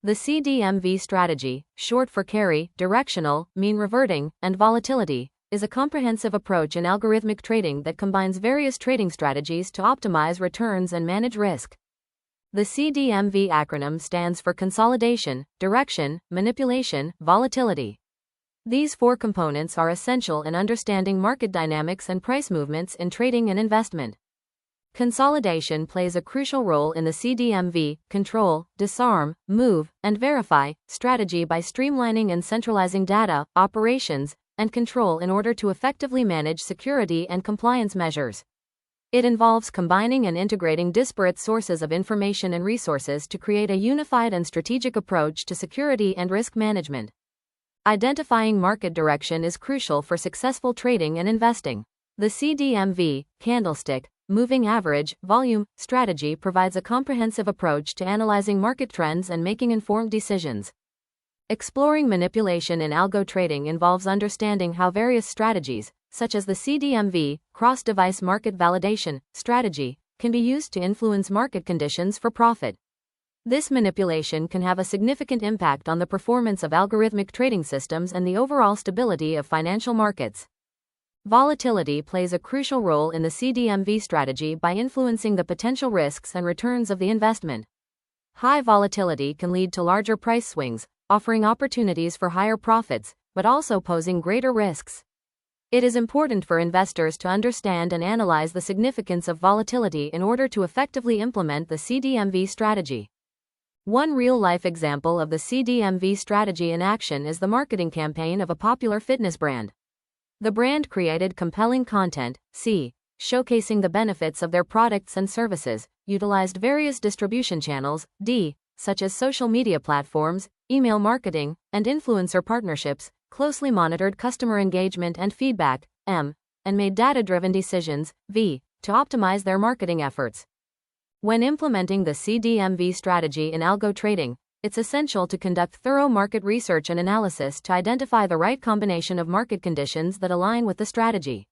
The CDMV strategy, short for carry, directional, mean reverting, and volatility, is a comprehensive approach in algorithmic trading that combines various trading strategies to optimize returns and manage risk. The CDMV acronym stands for consolidation, direction, manipulation, volatility. These four components are essential in understanding market dynamics and price movements in trading and investment. Consolidation plays a crucial role in the CDMV, control, disarm, move, and verify strategy by streamlining and centralizing data, operations, and control in order to effectively manage security and compliance measures. It involves combining and integrating disparate sources of information and resources to create a unified and strategic approach to security and risk management. Identifying market direction is crucial for successful trading and investing. The CDMV, candlestick, moving average, volume, strategy provides a comprehensive approach to analyzing market trends and making informed decisions. Exploring manipulation in algo trading involves understanding how various strategies, such as the CDMV, cross-device market validation, strategy, can be used to influence market conditions for profit. This manipulation can have a significant impact on the performance of algorithmic trading systems and the overall stability of financial markets. Volatility plays a crucial role in the CDMV strategy by influencing the potential risks and returns of the investment. High volatility can lead to larger price swings, offering opportunities for higher profits, but also posing greater risks. It is important for investors to understand and analyze the significance of volatility in order to effectively implement the CDMV strategy. One real-life example of the CDMV strategy in action is the marketing campaign of a popular fitness brand. The brand created compelling content, showcasing the benefits of their products and services, utilized various distribution channels, such as social media platforms, email marketing, and influencer partnerships, closely monitored customer engagement and feedback, and made data-driven decisions, to optimize their marketing efforts. When implementing the CDMV strategy in algo trading, it's essential to conduct thorough market research and analysis to identify the right combination of market conditions that align with the strategy.